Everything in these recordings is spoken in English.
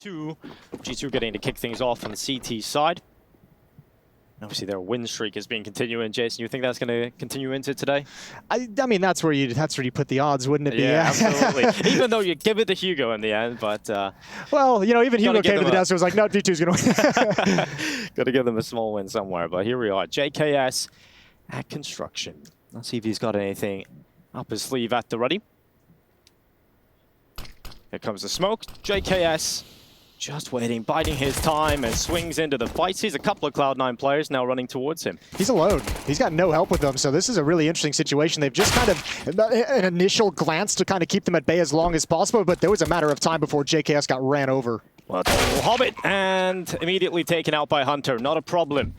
2. G2 getting to kick things off on the CT side. Obviously, their win streak has been continuing. Jason, you think that's going to continue into today? I mean, that's where you put the odds, wouldn't it be? Yeah, absolutely. Even though you give it to Hugo in the end, but well, you know, even Hugo came to the desk and was like, "No, G2's going to win." Got to give them a small win somewhere. But here we are, JKS at construction. Let's see if he's got anything up his sleeve at the ready. Here comes the smoke. JKS just waiting, biding his time, and swings into the fight. Sees a couple of Cloud9 players now running towards him. He's alone. He's got no help with them, so this is a really interesting situation. They've just kind of an initial glance to kind of keep them at bay as long as possible, but there was a matter of time before JKS got ran over. Well, Hobbit, and immediately taken out by Hunter. Not a problem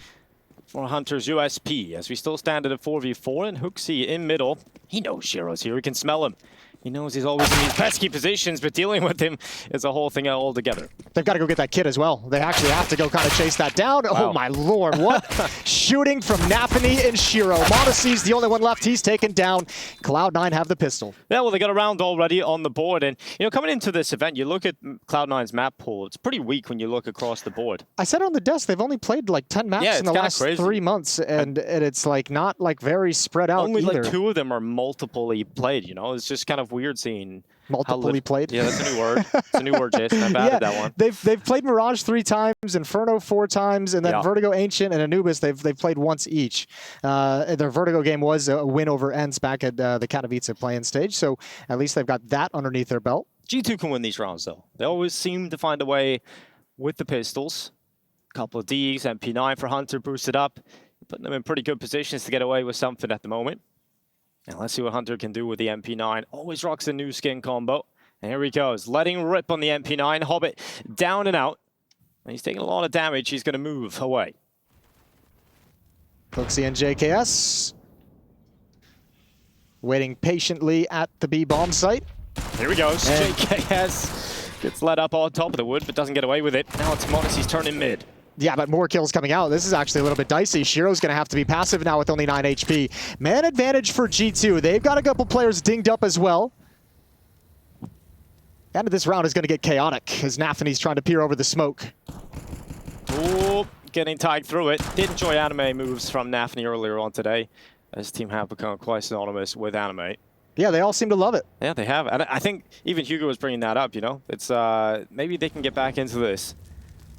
for Hunter's USP, as we still stand at a 4v4, and Hooksy in middle. He knows Shiro's here. He can smell him. He knows he's always in these pesky positions, but dealing with him is a whole thing altogether. They've got to go get that kid as well. They actually have to go kind of chase that down. Wow. Oh my lord, what shooting from Nafany and Shiro. Monacy's the only one left. He's taken down. Cloud9 have the pistol. Yeah, well, they got a round already on the board. And, you know, coming into this event, you look at Cloud9's map pool. It's pretty weak when you look across the board. I said on the desk, they've only played like 10 maps in the last 3 months. And it's like not like very spread out only either. Like 2 of them are multiply played, you know? It's just kind of weird seeing... Multiply played? Yeah, that's a new word. It's a new word, Jason. I've added that one. They've played Mirage 3 times, Inferno 4 times, and then Vertigo, Ancient, and Anubis, they've played once each. Their Vertigo game was a win over Ents back at the Katowice play-in stage, so at least they've got that underneath their belt. G2 can win these rounds, though. They always seem to find a way with the pistols. A couple of Ds, MP9 for Hunter boosted up, putting them in pretty good positions to get away with something at the moment. And let's see what Hunter can do with the MP9. Always rocks a new skin combo. And here he goes, letting rip on the MP9. Hobbit down and out. And he's taking a lot of damage. He's going to move away. Hooksy and JKS waiting patiently at the B bomb site. Here he goes. And JKS gets let up on top of the wood, but doesn't get away with it. Now it's Monacy's turn in mid. Yeah, but more kills coming out. This is actually a little bit dicey. Shiro's going to have to be passive now with only 9 HP. Man advantage for G2. They've got a couple players dinged up as well. End of this round is going to get chaotic as Nafany's trying to peer over the smoke. Oh, getting tagged through it. Did enjoy anime moves from Nafany earlier on today. His team have become quite synonymous with anime. Yeah, they all seem to love it. Yeah, they have. And I think even Hugo was bringing that up, you know? It's maybe they can get back into this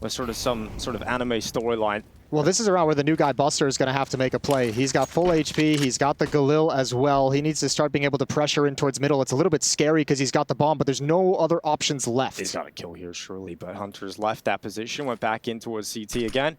with some sort of anime storyline. Well, this is a round where the new guy, Buster, is going to have to make a play. He's got full HP. He's got the Galil as well. He needs to start being able to pressure in towards middle. It's a little bit scary because he's got the bomb, but there's no other options left. He's got a kill here, surely, but Hunter's left that position, went back in towards CT again.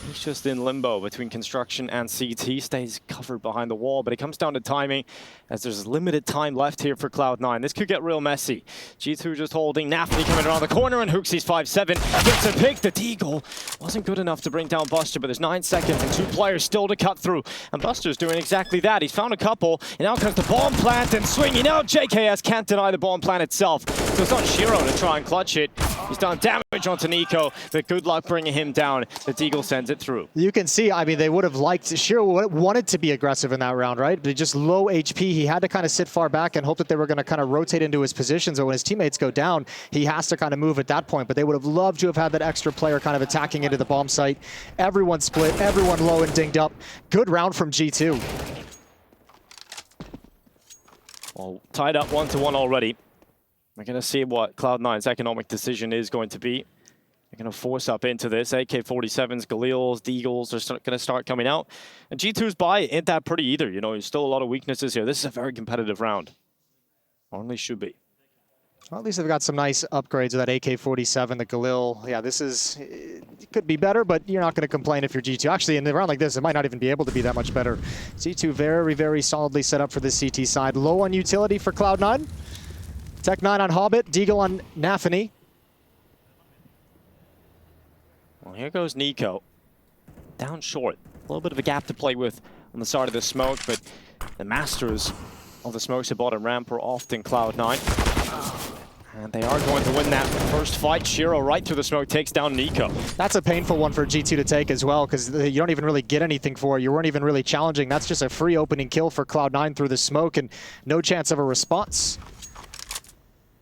He's just in limbo between construction and CT, stays covered behind the wall, but it comes down to timing as there's limited time left here for Cloud9. This could get real messy. G2 just holding, Nafany coming around the corner, and Hooksy's 5-7 gets a pick. The Deagle wasn't good enough to bring down Buster, but there's 9 seconds and 2 players still to cut through. And Buster's doing exactly that. He's found a couple, and now comes the bomb plant and swinging out. JKS can't deny the bomb plant itself. So it's on Shiro to try and clutch it. He's done damage onto Nico, but good luck bringing him down. The Deagle sends it through. You can see, I mean, they would have liked, Shiro wanted to be aggressive in that round, right? But just low HP, he had to kind of sit far back and hope that they were going to kind of rotate into his position. So when his teammates go down, he has to kind of move at that point. But they would have loved to have had that extra player kind of attacking into the bomb site. Everyone split, everyone low and dinged up. Good round from G2. Well, tied up 1-1 already. We're going to see what Cloud9's economic decision is going to be. They're going to force up into this. AK-47s, Galils, Deagles are going to start coming out. And G2's buy ain't that pretty either. You know, there's still a lot of weaknesses here. This is a very competitive round. Or at least should be. Well, at least they've got some nice upgrades of that AK-47, the Galil. Yeah, this is, it could be better, but you're not going to complain if you're G2. Actually, in a round like this, it might not even be able to be that much better. G2 very, very solidly set up for this CT side. Low on utility for Cloud9. Tech9 on Hobbit, Deagle on Nafany. Well, here goes Nico. Down short. A little bit of a gap to play with on the side of the smoke, but the masters of the smokes at bottom ramp are often Cloud9. And they are going to win that first fight. Shiro right through the smoke takes down Nico. That's a painful one for G2 to take as well, because you don't even really get anything for it. You weren't even really challenging. That's just a free opening kill for Cloud9 through the smoke and no chance of a response.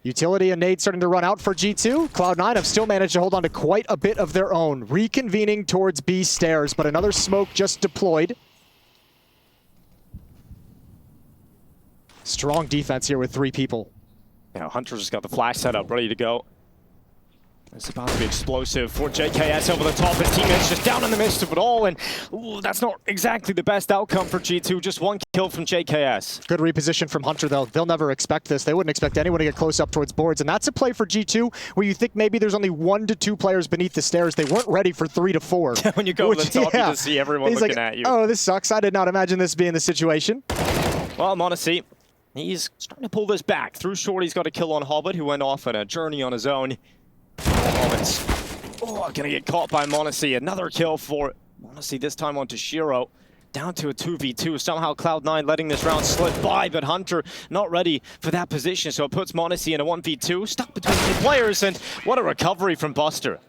Utility and nade starting to run out for G2. Cloud9 have still managed to hold on to quite a bit of their own. Reconvening towards B stairs, but another smoke just deployed. Strong defense here with 3 people. Now Hunter's just got the flash set up, ready to go. It's about to be explosive for JKS over the top. His teammates just down in the midst of it all, and that's not exactly the best outcome for G2. Just 1 kill from JKS. Good reposition from Hunter, though. They'll never expect this. They wouldn't expect anyone to get close up towards boards, and that's a play for G2 where you think maybe there's only 1 to 2 players beneath the stairs. They weren't ready for 3 to 4. When you go to the top, you just see everyone looking at you. Oh, this sucks. I did not imagine this being the situation. Well, Monacy, he's starting to pull this back. Through short, he's got a kill on Hobbit, who went off on a journey on his own. Gonna get caught by Monacy. Another kill for Monacy, this time onto Shiro. Down to a 2v2. Somehow Cloud9 letting this round slip by, but Hunter not ready for that position, so it puts Monacy in a 1v2. Stuck between 2 players, and what a recovery from Buster.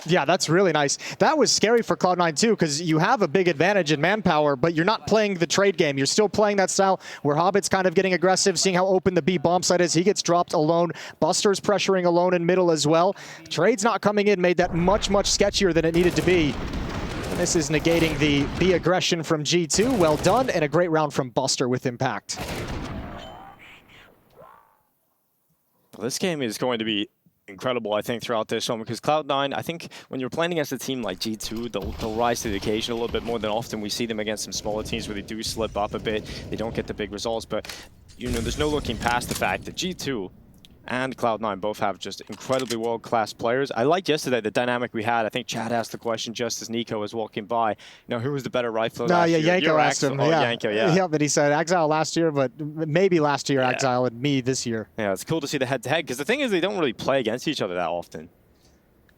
Yeah, that's really nice. That was scary for Cloud9 too, because you have a big advantage in manpower, but you're not playing the trade game. You're still playing that style where Hobbit's kind of getting aggressive, seeing how open the B bomb site is. He gets dropped alone. Buster's pressuring alone in middle as well. Trade's not coming in, made that much, much sketchier than it needed to be. And this is negating the B aggression from G2. Well done, and a great round from Buster with impact. Well, this game is going to be incredible, I think, throughout this one, because Cloud9, I think when you're playing against a team like G2, they'll rise to the occasion a little bit more than often. We see them against some smaller teams where they do slip up a bit. They don't get the big results, but you know, there's no looking past the fact that G2 and Cloud9 both have just incredibly world-class players. I liked yesterday the dynamic we had. I think Chad asked the question just as Nico was walking by. You know, who was the better rifler last year? Yanko asked him. Oh, yeah. Yanko, yeah. Yeah, but he said Exile last year, but maybe last year Exile and me this year. Yeah, it's cool to see the head-to-head, because the thing is they don't really play against each other that often.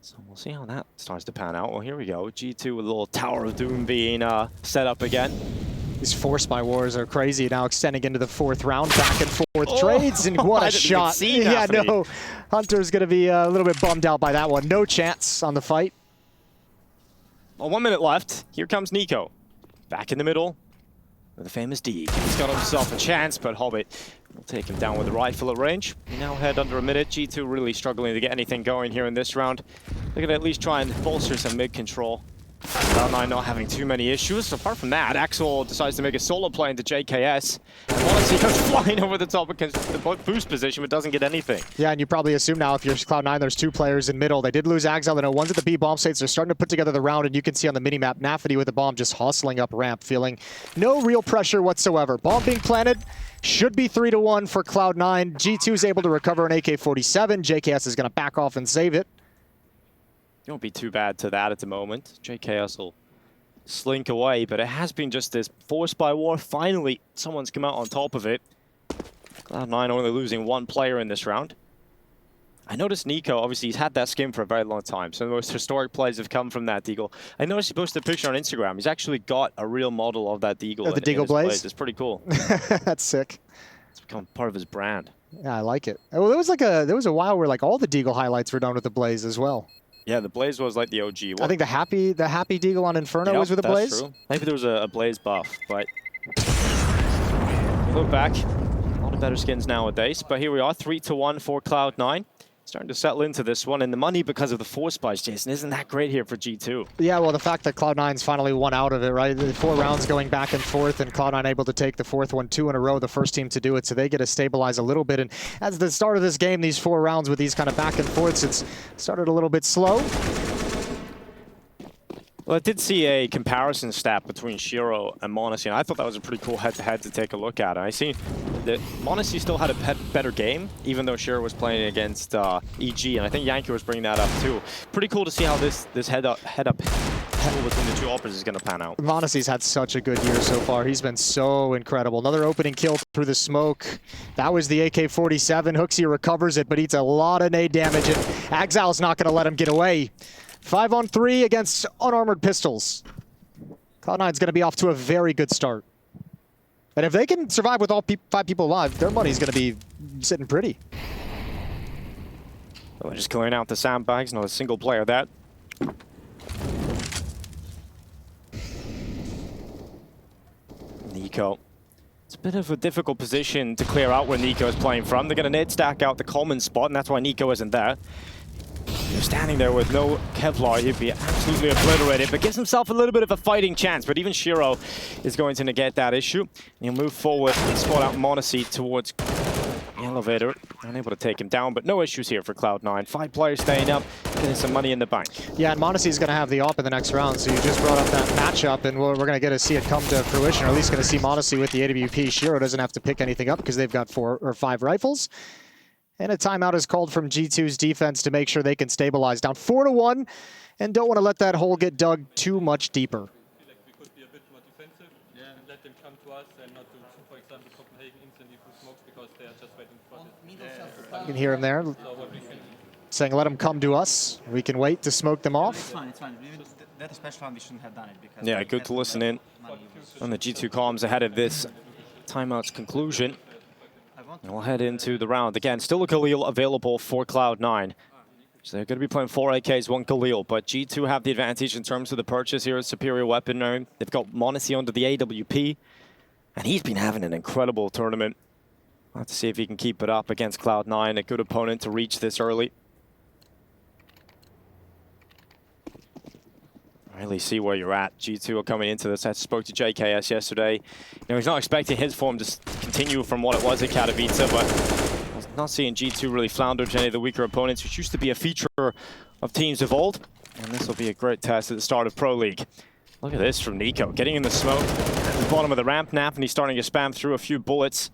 So we'll see how that starts to pan out. Well, here we go. G2 with a little Tower of Doom being set up again. These force by wars are crazy now, extending into the 4th round, back and forth trades, and what a shot. Yeah, no, Hunter's going to be a little bit bummed out by that one. No chance on the fight. Well, 1 minute left. Here comes Nico. Back in the middle with the famous D. He's got himself a chance, but Hobbit will take him down with the rifle at range. We now head under a minute. G2 really struggling to get anything going here in this round. They're going to at least try and bolster some mid-control. Cloud9 not having too many issues. Apart from that, Axel decides to make a solo play into JKS. And Monacy goes flying over the top against the boost position, but doesn't get anything. Yeah, and you probably assume now if you're Cloud9, there's 2 players in middle. They did lose Axel. They know one's at the B bomb sites. They're starting to put together the round, and you can see on the minimap, Nafity with the bomb just hustling up ramp, feeling no real pressure whatsoever. Bomb being planted. Should be 3-1 for Cloud9. G2 is able to recover an AK-47. JKS is going to back off and save it. You won't be too bad to that at the moment. JKS will slink away, but it has been just this force by war. Finally, someone's come out on top of it. Cloud9 only losing 1 player in this round. I noticed Nico, obviously he's had that skin for a very long time. Some of the most historic plays have come from that Deagle. I noticed he posted a picture on Instagram. He's actually got a real model of that Deagle. Of the Deagle Blaze? It's pretty cool. That's sick. It's become part of his brand. Yeah, I like it. Well, there was a while where like all the Deagle highlights were done with the Blaze as well. Yeah, the Blaze was like the OG one. I think the happy Deagle on Inferno was with the Blaze. True. Maybe there was a Blaze buff, but look back, a lot of better skins nowadays. But here we are, 3-1 for Cloud9. Starting to settle into this one, and the money because of the force buys, Jason, isn't that great here for G2? Yeah, well, the fact that Cloud9's finally won out of it, right? The 4 rounds going back and forth, and Cloud9 able to take the 4th one 2 in a row, the first team to do it, so they get to stabilize a little bit. And as the start of this game, these 4 rounds with these kind of back and forths, it's started a little bit slow. Well, I did see a comparison stat between Shiro and Monacy, and I thought that was a pretty cool head-to-head to take a look at. And I see that Monacy still had a better game, even though Shiro was playing against EG, and I think Yanko was bringing that up too. Pretty cool to see how this head-up battle between the 2 operas is going to pan out. Monacy's had such a good year so far. He's been so incredible. Another opening kill through the smoke. That was the AK-47. Hooksy recovers it, but eats a lot of nade damage, and Axile's not going to let him get away. 5-on-3 against unarmored pistols. Cloud9's going to be off to a very good start. And if they can survive with all 5 people alive, their money's going to be sitting pretty. Well, they're just clearing out the sandbags. Not a single player that. Nico It's a bit of a difficult position to clear out where Nico is playing from. They're going to nade stack out the common spot, and that's why Nico isn't there. You're standing there with no Kevlar, he'd be absolutely obliterated, but gives himself a little bit of a fighting chance. But even Shiro is going to negate that issue. And he'll move forward and spot out Monacy towards the elevator. Unable to take him down, but no issues here for Cloud9. 5 players staying up, getting some money in the bank. Yeah, and Monacy is going to have the op in the next round, so you just brought up that matchup, and we're going to get to see it come to fruition, or at least going to see Monacy with the AWP. Shiro doesn't have to pick anything up because they've got 4 or 5 rifles. And a timeout is called from G2's defense to make sure they can stabilize. Down 4-1, and don't want to let that hole get dug too much deeper. I feel like we could be a bit more defensive and let them come to us and not do, for example, Copenhagen instantly through smokes because they are just waiting for this. You can hear him there saying, let them come to us. We can wait to smoke them off. It's fine, it's fine. That special round we shouldn't have done it. Because Yeah, good to listen in on the G2 comms ahead of this timeout's conclusion. And we'll head into the round. Again, still a Khalil available for Cloud9. So they're going to be playing 4 AKs, 1 Khalil. But G2 have the advantage in terms of the purchase here. Superior weaponry. They've got Monacy under the AWP. And he's been having an incredible tournament. We'll have to see if he can keep it up against Cloud9. A good opponent to reach this early. Really see where you're at. G2 are coming into this. I spoke to JKS yesterday. He's not expecting his form to continue from what it was at Katowice, but not seeing G2 really flounder to any of the weaker opponents, which used to be a feature of teams of old. And this will be a great test at the start of Pro League. Look at this from Nico, getting in the smoke at the bottom of the ramp nap, and he's starting to spam through a few bullets.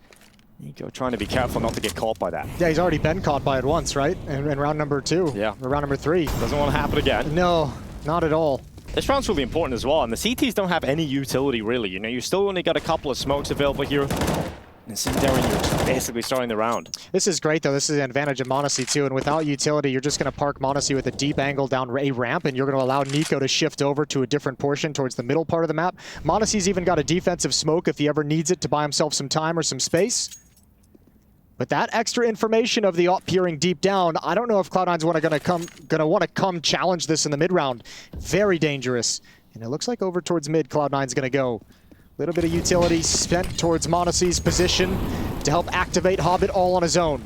Nico trying to be careful not to get caught by that. Yeah, he's already been caught by it once, right? In round number 2. Yeah. Or round number 3. Doesn't want to happen again. No, not at all. This round's really important as well, and the CTs don't have any utility, really. You still only got a couple of smokes available here. And see there, you're basically starting the round. This is great, though. This is an advantage of Monacy, too. And without utility, you're just going to park Monacy with a deep angle down a ramp, and you're going to allow Nico to shift over to a different portion towards the middle part of the map. Monacy's even got a defensive smoke if he ever needs it to buy himself some time or some space. But that extra information of the op peering deep down, I don't know if Cloud9's gonna want to come challenge this in the mid round. Very dangerous. And it looks like over towards mid, Cloud9's gonna go. A little bit of utility spent towards Monacy's position to help activate Hobbit all on his own.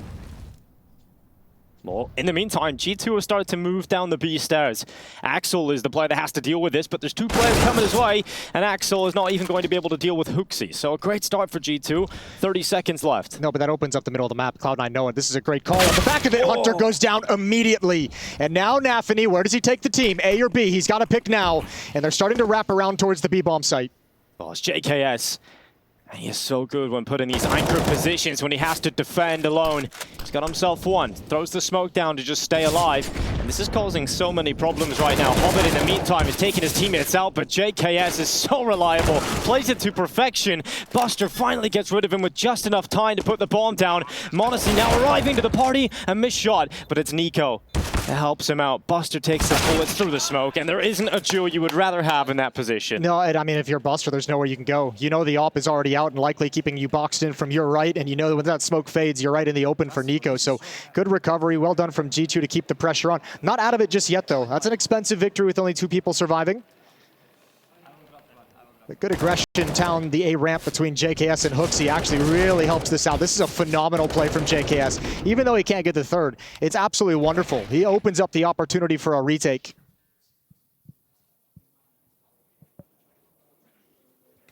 Well, in the meantime, G2 has started to move down the B stairs. Axel is the player that has to deal with this, but there's 2 players coming his way, and Axel is not even going to be able to deal with Hooksy. So a great start for G2. 30 seconds left. No, but that opens up the middle of the map. Cloud9 know it. This is a great call. On the back of it, Hunter goes down immediately. And now Nafany, where does he take the team? A or B? He's got to pick now. And they're starting to wrap around towards the B-bomb site. Oh, it's JKS. And he is so good when put in these anchor positions when he has to defend alone. He's got himself one. Throws the smoke down to just stay alive. And this is causing so many problems right now. Hobbit, in the meantime, is taking his teammates out, but JKS is so reliable. Plays it to perfection. Buster finally gets rid of him with just enough time to put the bomb down. Monacy now arriving to the party. A missed shot, but it's Nico that helps him out. Buster takes the bullets through the smoke, and there isn't a duo you would rather have in that position. No, I mean, if you're Buster, there's nowhere you can go. You know the op is already out and likely keeping you boxed in from your right, and you know that when that smoke fades, you're right in the open for Nico. So good recovery. Well done from G2 to keep the pressure on. Not out of it just yet, though. That's an expensive victory with only 2 people surviving. But good aggression down the A ramp between JKS and Hooksy actually really helps this out. This is a phenomenal play from JKS. Even though he can't get the third, it's absolutely wonderful. He opens up the opportunity for a retake.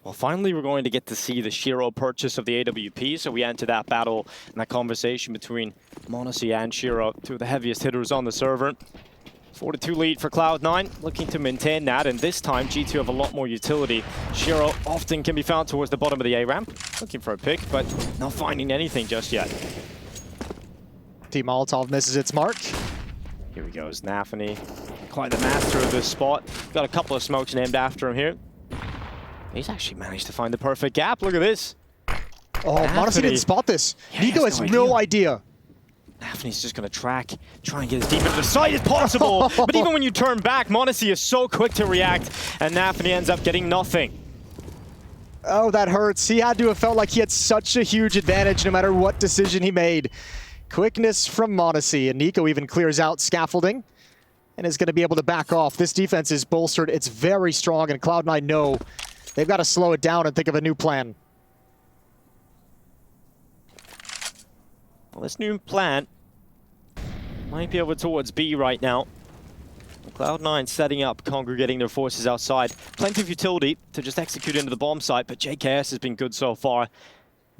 Well, finally, we're going to get to see the Shiro purchase of the AWP, so we enter that battle and that conversation between Monacy and Shiro, 2 of the heaviest hitters on the server. 4-2 lead for Cloud9, looking to maintain that, and this time G2 have a lot more utility. Shiro often can be found towards the bottom of the A ramp, looking for a pick, but not finding anything just yet. Team Molotov misses its mark. Here he goes, Nafany, quite the master of this spot. Got a couple of smokes named after him here. He's actually managed to find the perfect gap. Look at this. Oh, Monacy didn't spot this. Yeah, Nico has no idea. Nafany's just going to try and get as deep into the site as possible. But even when you turn back, Monacy is so quick to react, and Nafany ends up getting nothing. Oh, that hurts. He had to have felt like he had such a huge advantage no matter what decision he made. Quickness from Monacy, and Nico even clears out scaffolding and is going to be able to back off. This defense is bolstered. It's very strong, and Cloud9 know they've got to slow it down and think of a new plan. Well, this new plan might be over towards B right now. Cloud9 setting up, congregating their forces outside. Plenty of utility to just execute into the bomb site, but JKS has been good so far.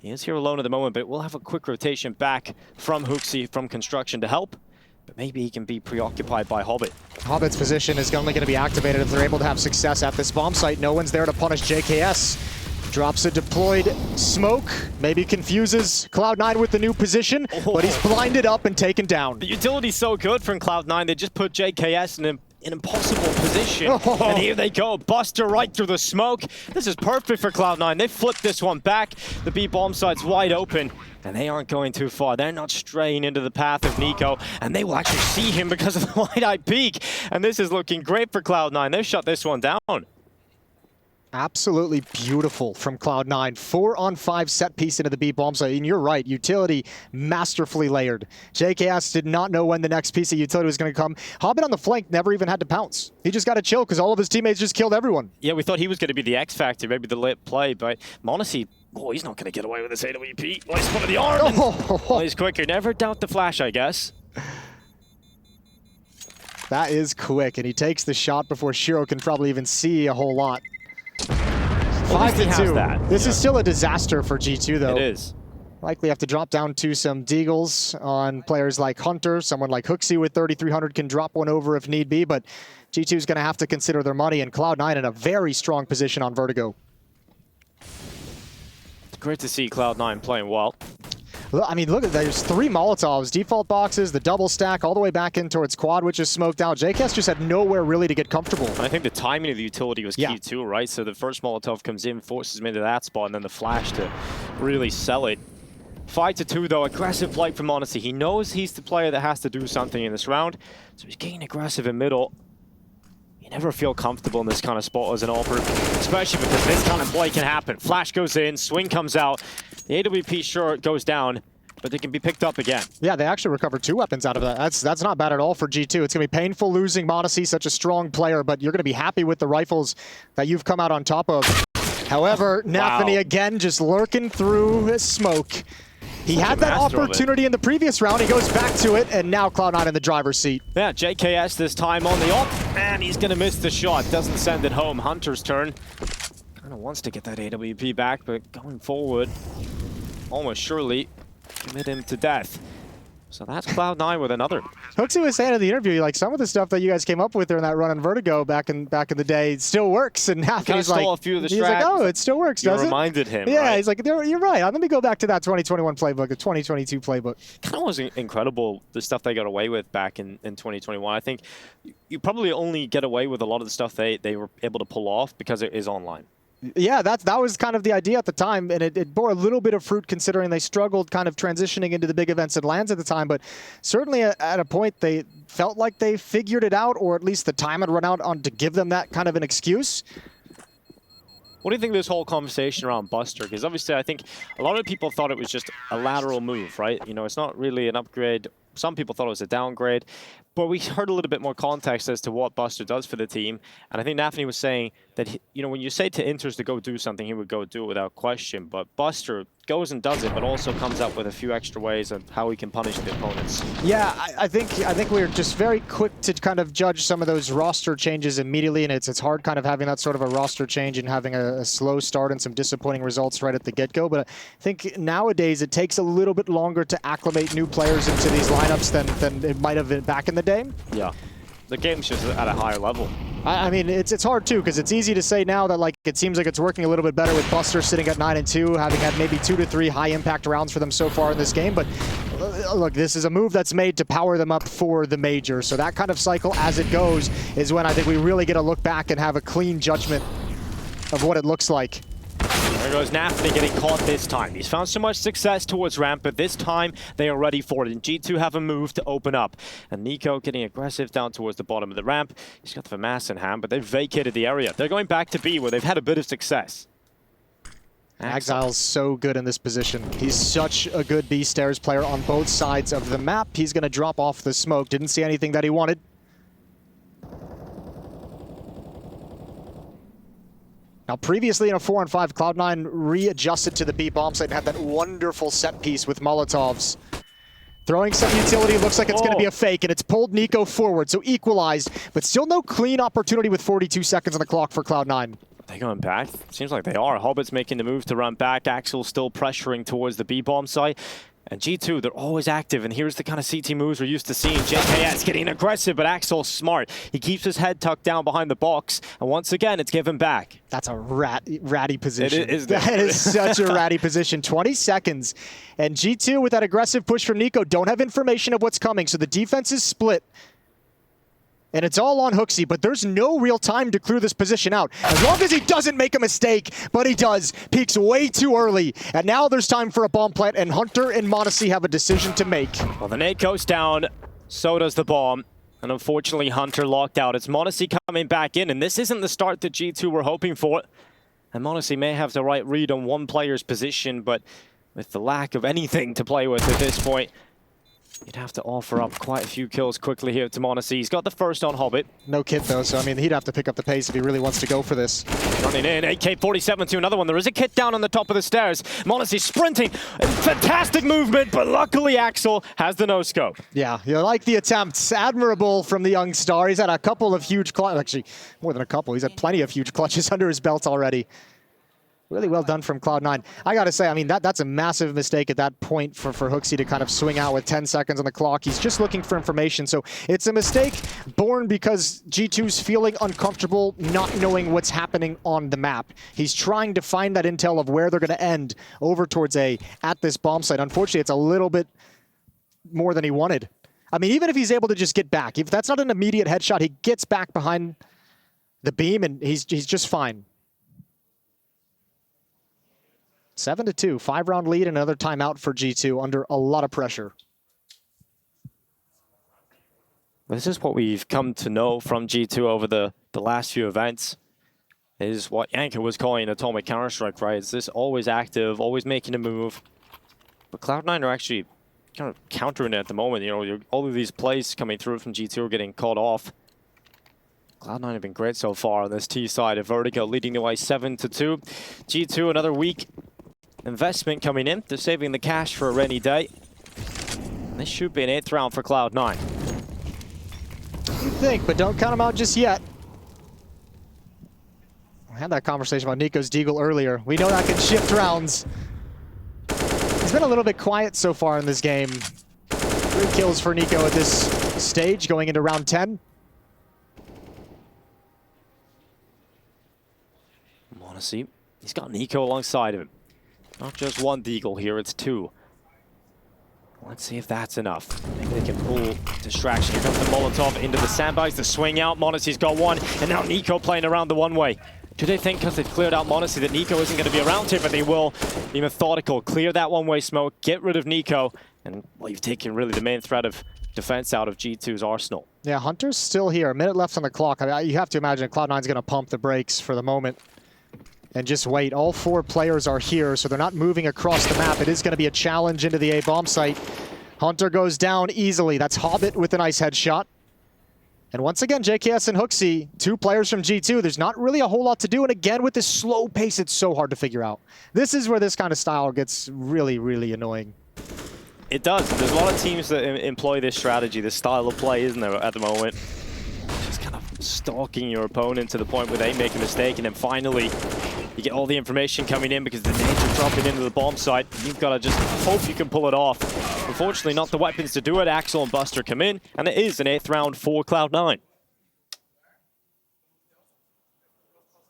He is here alone at the moment, but we'll have a quick rotation back from Hooksy from construction to help. But maybe he can be preoccupied by Hobbit. Hobbit's position is only going to be activated if they're able to have success at this bomb site. No one's there to punish JKS. Drops a deployed smoke, maybe confuses Cloud9 with the new position, but he's blinded up and taken down. The utility's so good from Cloud9, they just put JKS in an impossible position. And here they go, Buster right through the smoke. This is perfect for Cloud9. They flipped this one back. The B bomb site's wide open, and they aren't going too far. They're not straying into the path of Nico, and they will actually see him because of the wide-eye peek. And this is looking great for Cloud9. They've shut this one down. Absolutely beautiful from Cloud9. 4-on-5 set piece into the B bomb site. And you're right, utility masterfully layered. JKS did not know when the next piece of utility was going to come. Hobbit on the flank never even had to pounce. He just got to chill because all of his teammates just killed everyone. Yeah, we thought he was going to be the X factor, maybe the lit play, but m0NESY, oh, he's not going to get away with this AWP. Oh, he's spotted the arm. Oh, he's quicker. Never doubt the flash, I guess. That is quick, and he takes the shot before Shiro can probably even see a whole lot. 5-2. This is still a disaster for G2, though. It is. Likely have to drop down to some deagles on players like Hunter. Someone like Hooksy with 3,300 can drop one over if need be, but G2 is going to have to consider their money, and Cloud9 in a very strong position on Vertigo. Great to see Cloud9 playing well. I mean, look at that. There's 3 Molotovs, default boxes, the double stack, all the way back in towards quad, which is smoked out. JKS just had nowhere really to get comfortable. And I think the timing of the utility was key too, right? So the first Molotov comes in, forces him into that spot, and then the flash to really sell it. 5-2 though, aggressive play from m0NESY. He knows he's the player that has to do something in this round, so he's getting aggressive in middle. You never feel comfortable in this kind of spot as an AWPer, especially because this kind of play can happen. Flash goes in, swing comes out, the AWP sure goes down, but they can be picked up again. Yeah, they actually recovered 2 weapons out of that. That's not bad at all for G2. It's going to be painful losing m0NESY, such a strong player, but you're going to be happy with the rifles that you've come out on top of. However, Nafany again just lurking through his smoke. He had that opportunity in the previous round. He goes back to it, and now Cloud9 in the driver's seat. Yeah, JKS this time on the op, and he's going to miss the shot. Doesn't send it home. Hunter's turn. Kind of wants to get that AWP back, but going forward, almost surely commit him to death. So that's Cloud9 with another. Hooksy was saying in the interview, like, some of the stuff that you guys came up with during that run in Vertigo back in the day still works. And Nafany's like, a few of the he's like, oh, it still works, does it? You reminded him, Yeah, right? he's like, you're right. Let me go back to that 2021 playbook, the 2022 playbook. Kind of was incredible, the stuff they got away with back in 2021. I think you probably only get away with a lot of the stuff they were able to pull off because it is online. Yeah, that was kind of the idea at the time, and it bore a little bit of fruit considering they struggled kind of transitioning into the big events and lands at the time, but certainly at a point they felt like they figured it out, or at least the time had run out on to give them that kind of an excuse. What do you think of this whole conversation around Buster? Because obviously I think a lot of people thought it was just a lateral move, right? You know, it's not really an upgrade. Some people thought it was a downgrade, but we heard a little bit more context as to what Buster does for the team. And I think Nafany was saying that, you know, when you say to Inters to go do something, he would go do it without question. But Buster goes and does it, but also comes up with a few extra ways of how he can punish the opponents. Yeah, I think we're just very quick to kind of judge some of those roster changes immediately, and it's hard kind of having that sort of a roster change and having a slow start and some disappointing results right at the get-go. But I think nowadays it takes a little bit longer to acclimate new players into these lineups than it might have been back in the day. Yeah, the game's just at a higher level. I mean, it's hard too, because it's easy to say now that, like, it seems like it's working a little bit better with Buster sitting at 9-2, having had maybe 2 to 3 high-impact rounds for them so far in this game. But look, this is a move that's made to power them up for the major. So that kind of cycle, as it goes, is when I think we really get to look back and have a clean judgment of what it looks like. There goes Nafany getting caught this time. He's found so much success towards ramp, but this time they are ready for it. And G2 have a move to open up. And Nico getting aggressive down towards the bottom of the ramp. He's got the FAMAS in hand, but they've vacated the area. They're going back to B, where they've had a bit of success. Axile's so good in this position. He's such a good B-Stairs player on both sides of the map. He's going to drop off the smoke. Didn't see anything that he wanted. Now, previously in a 4-on-5, Cloud9 readjusted to the B bomb site and had that wonderful set piece with Molotovs. Throwing some utility, looks like it's going to be a fake, and it's pulled Nico forward, so equalized, but still no clean opportunity with 42 seconds on the clock for Cloud9. They going back? Seems like they are. Hobbit's making the move to run back. Axel still pressuring towards the B-bomb site. And G2, they're always active, and here's the kind of CT moves we're used to seeing. JKS getting aggressive, but Axel's smart. He keeps his head tucked down behind the box, and once again, it's given back. That's a ratty position. It is. That is such a ratty position. 20 seconds, and G2 with that aggressive push from Nico don't have information of what's coming, so the defense is split. And it's all on Hooksy, but there's no real time to clear this position out. As long as he doesn't make a mistake, but he does. Peeks way too early. And now there's time for a bomb plant, and Hunter and m0NESY have a decision to make. Well, the nade goes down, so does the bomb. And unfortunately, Hunter locked out. It's m0NESY coming back in, and this isn't the start that G2 were hoping for. And m0NESY may have the right read on one player's position, but with the lack of anything to play with at this point, you'd have to offer up quite a few kills quickly here to m0NESY. He's got the first on Hobbit. No kit though, so I mean, he'd have to pick up the pace if he really wants to go for this. Running in, AK-47 to another one. There is a kit down on the top of the stairs. m0NESY sprinting. Fantastic movement, but luckily Axel has the no-scope. Yeah, you like the attempts. Admirable from the young star. He's had a couple of huge clutches, actually more than a couple. He's had plenty of huge clutches under his belt already. Really well done from Cloud9. I gotta say, I mean, that's a massive mistake at that point for Hooksy to kind of swing out with 10 seconds on the clock. He's just looking for information, so it's a mistake born because G2's feeling uncomfortable, not knowing what's happening on the map. He's trying to find that intel of where they're gonna end over towards A at this bomb site. Unfortunately, it's a little bit more than he wanted. I mean, even if he's able to just get back, if that's not an immediate headshot, he gets back behind the beam and he's just fine. 7-2, 5-round lead, and another timeout for G2 under a lot of pressure. This is what we've come to know from G2 over the last few events. Is what Yanka was calling atomic counter-strike, right? It's this always active, always making a move. But Cloud9 are actually kind of countering it at the moment. You know, all of these plays coming through from G2 are getting caught off. Cloud9 have been great so far on this T side of Vertigo, leading the way 7-2. G2, another week. Investment coming in. They're saving the cash for a rainy day. This should be an 8th round for Cloud9. You think, but don't count them out just yet. I had that conversation about Nico's Deagle earlier. We know that can shift rounds. He's been a little bit quiet so far in this game. 3 kills for Nico at this stage, going into round 10. m0NESY, he's got Nico alongside him. Not just one Deagle here, it's 2. Let's see if that's enough. Maybe they can pull distraction. Here comes the Molotov into the sandbags, the swing out. m0NESY's got one, and now Nico playing around the one-way. Do they think because they've cleared out m0NESY that Nico isn't going to be around here, but they will be methodical, clear that one-way smoke, get rid of Nico, and well, you've taken really the main threat of defense out of G2's arsenal. Yeah, Hunter's still here. A minute left on the clock. I mean, you have to imagine Cloud9's going to pump the brakes for the moment and just wait. All 4 players are here, so they're not moving across the map. It is going to be a challenge into the A bomb site. Hunter goes down easily. That's Hobbit with a nice headshot. And once again, JKS and Hooksy, 2 players from G2. There's not really a whole lot to do. And again, with this slow pace, it's so hard to figure out. This is where this kind of style gets really, really annoying. It does. There's a lot of teams that employ this strategy, this style of play, isn't there, at the moment? Just kind of stalking your opponent to the point where they make a mistake, and then finally you get all the information coming in because the nades are dropping into the bomb site. You've got to just hope you can pull it off. Unfortunately, not the weapons to do it. Axel and Buster come in, and it is an 8th round for Cloud9.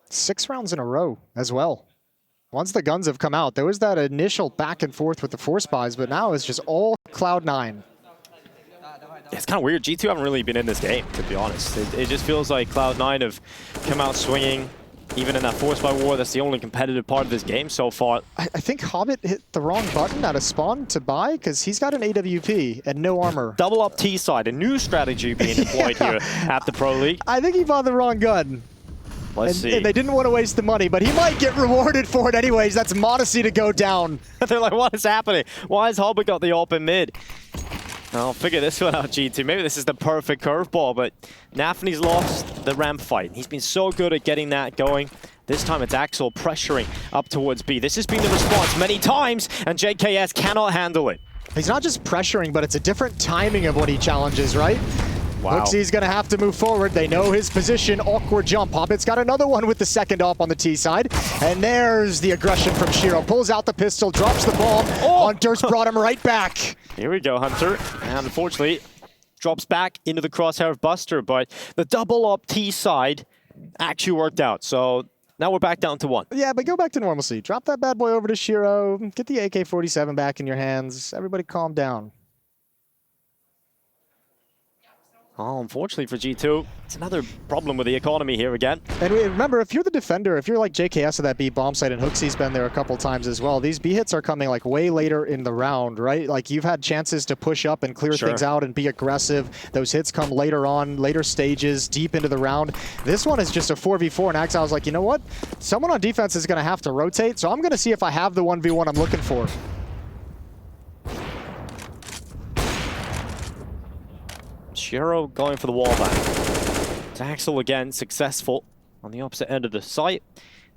6 rounds in a row as well. Once the guns have come out, there was that initial back and forth with the force buys, but now it's just all Cloud9. It's kind of weird. G2 haven't really been in this game, to be honest. It just feels like Cloud9 have come out swinging. Even in that force buy war, that's the only competitive part of this game so far. I think Hobbit hit the wrong button at a spawn to buy because he's got an AWP and no armor. Double up T side, a new strategy being deployed here at the Pro League. I think he bought the wrong gun. Let's see. And they didn't want to waste the money, but he might get rewarded for it anyways. That's m0NESY to go down. They're like, what is happening? Why has Hobbit got the AWP in mid? I'll figure this one out, G2. Maybe this is the perfect curveball, but Nafny's lost the ramp fight. He's been so good at getting that going. This time it's Axel pressuring up towards B. This has been the response many times, and JKS cannot handle it. He's not just pressuring, but it's a different timing of what he challenges, right? Wow. Huxey's going to have to move forward. They know his position. Awkward jump. Hobbit's got another one with the second op on the T side. And there's the aggression from Shiro. Pulls out the pistol, drops the bomb. Oh! Hunter's brought him right back. Here we go, Hunter. And unfortunately, drops back into the crosshair of Buster. But the double op T side actually worked out. So now we're back down to 1. Yeah, but go back to normalcy. Drop that bad boy over to Shiro. Get the AK-47 back in your hands. Everybody calm down. Oh, unfortunately for G2, it's another problem with the economy here again. And remember, if you're the defender, if you're like JKS at that B bomb site, and Huxey's been there a couple times as well, these B hits are coming like way later in the round, right? Like you've had chances to push up and clear things out and be aggressive. Those hits come later on, later stages, deep into the round. This one is just a 4v4, and Axile's like, you know what? Someone on defense is going to have to rotate, so I'm going to see if I have the 1v1 I'm looking for. Shiro going for the wall back. It's Axel again, successful on the opposite end of the site.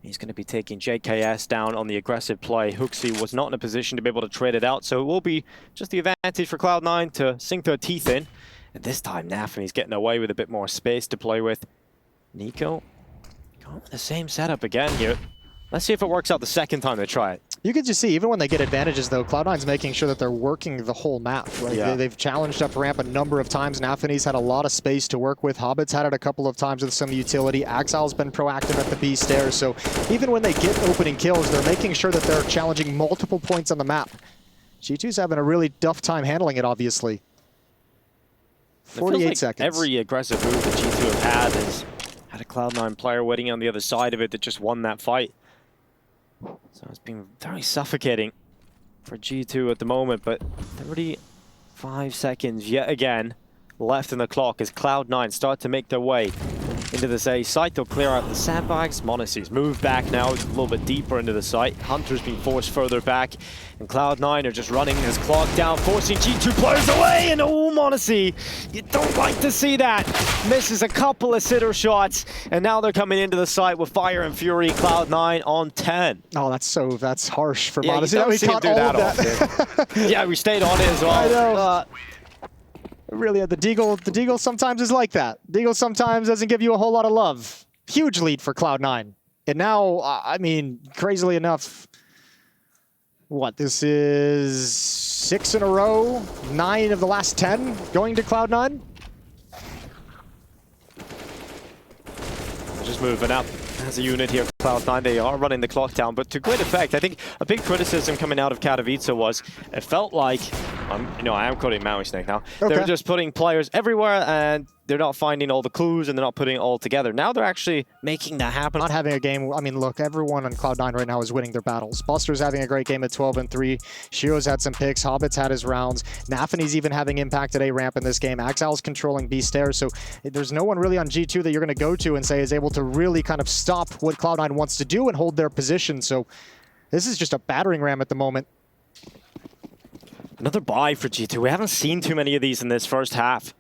He's going to be taking JKS down on the aggressive play. Huxey was not in a position to be able to trade it out, so it will be just the advantage for Cloud9 to sink their teeth in. And this time, Nafany's getting away with a bit more space to play with. Nico going with the same setup again here. Let's see if it works out the second time they try it. You can just see, even when they get advantages, though, Cloud9's making sure that they're working the whole map. Right? Yeah. They've challenged up ramp a number of times. Nafany's had a lot of space to work with. Hobbit's had it a couple of times with some utility. Axile's been proactive at the B stairs. So even when they get opening kills, they're making sure that they're challenging multiple points on the map. G2's having a really tough time handling it, obviously. 48 seconds. Every aggressive move that G2 have had has had a Cloud9 player waiting on the other side of it that just won that fight. So it's been very suffocating for G2 at the moment, but 35 seconds yet again left in the clock as Cloud9 start to make their way into this A site. They'll clear out the sandbags. Monacy's moved back now a little bit deeper into the site. Hunter's been forced further back, and Cloud9 are just running his clock down, forcing G2 players away. And oh, Monacy, you don't like to see that. Misses a couple of sitter shots, and now they're coming into the site with Fire and Fury. Cloud9 on 10. Oh, that's harsh for Yeah, Monacy. you don't see him do that often. Yeah, we stayed on it as well. I know. Really, the Deagle sometimes is like that. Deagle sometimes doesn't give you a whole lot of love. Huge lead for Cloud9. And now, I mean, crazily enough, what, this is 6 in a row, 9 of the last 10 going to Cloud9? Just moving up as a unit here for Cloud9. They are running the clock down, but to great effect. I think a big criticism coming out of Katowice was it felt like, I am quoting Maui Snake now. Okay. They're just putting players everywhere and they're not finding all the clues and they're not putting it all together. Now they're actually making that happen. Not having a game. I mean, look, everyone on Cloud9 right now is winning their battles. Buster's having a great game at 12-3. Shiro's had some picks. Hobbit's had his rounds. Nafany's even having impact at A ramp in this game. Axile's controlling B stairs. So there's no one really on G2 that you're going to go to and say is able to really kind of stop what Cloud9 wants to do and hold their position. So this is just a battering ram at the moment. Another buy for G2. We haven't seen too many of these in this first half.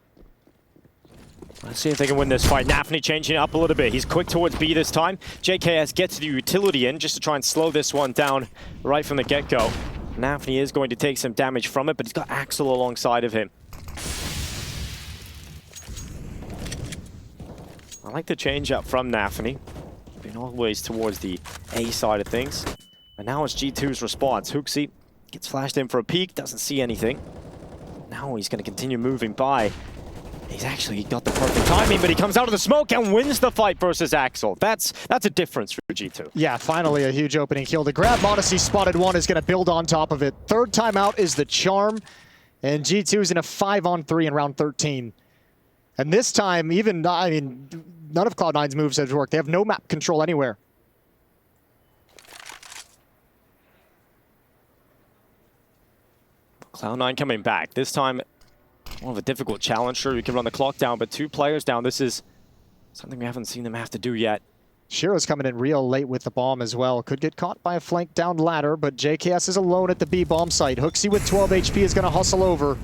Let's see if they can win this fight. Nafany changing it up a little bit. He's quick towards B this time. JKS gets the utility in just to try and slow this one down right from the get-go. Nafany is going to take some damage from it, but he's got Axel alongside of him. I like the change up from Nafany. Been always towards the A side of things. And now it's G2's response. Huxey gets flashed in for a peek, doesn't see anything. Now he's going to continue moving by. He's actually got the perfect timing, but he comes out of the smoke and wins the fight versus Axel. That's a difference for G2. Yeah, finally a huge opening kill. The grab Monacy spotted one is going to build on top of it. Third timeout is the charm, and G2 is in a 5-on-3 in round 13. And this time, none of Cloud9's moves have worked. They have no map control anywhere. Cloud9 coming back. This time, more of a difficult challenge. Sure, you can run the clock down, but 2 players down. This is something we haven't seen them have to do yet. Shiro's coming in real late with the bomb as well. Could get caught by a flank down ladder, but JKS is alone at the B bomb site. Huxey with 12 HP is going to hustle over,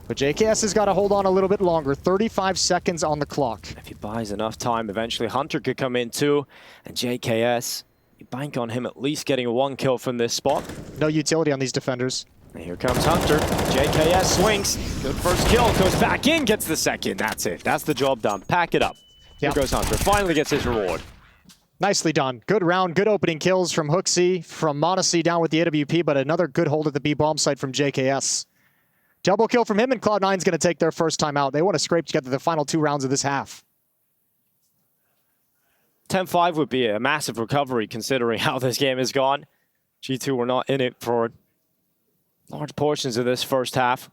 but JKS has got to hold on a little bit longer. 35 seconds on the clock. If he buys enough time, eventually Hunter could come in too, and JKS, you bank on him at least getting 1 kill from this spot. No utility on these defenders. And here comes Hunter. JKS swings. Good first kill. Goes back in, gets the second. That's it. That's the job done. Pack it up. Here goes Hunter. Finally gets his reward. Nicely done. Good round, good opening kills from Hooksy, from Monacy down with the AWP, but another good hold at the B bomb site from JKS. Double kill from him, and Cloud9's going to take their first time out. They want to scrape together the final 2 rounds of this half. 10-5 would be a massive recovery considering how this game has gone. G2 were not in it for large portions of this first half,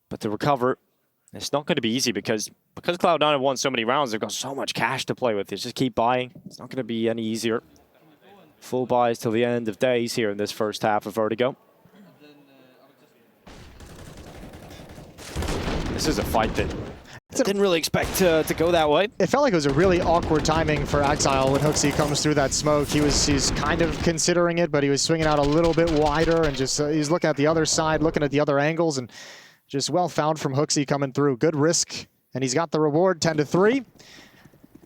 but to recover, it's not going to be easy because Cloud9 have won so many rounds, they've got so much cash to play with. They just keep buying. It's not going to be any easier. Full buys till the end of days here in this first half of Vertigo. This is a fight that I didn't really expect to go that way. It felt like it was a really awkward timing for Exile when Hooksy comes through that smoke. He's kind of considering it, but he was swinging out a little bit wider and just he's looking at the other side, looking at the other angles, and just well found from Hooksy coming through. Good risk, and he's got the reward, 10-3.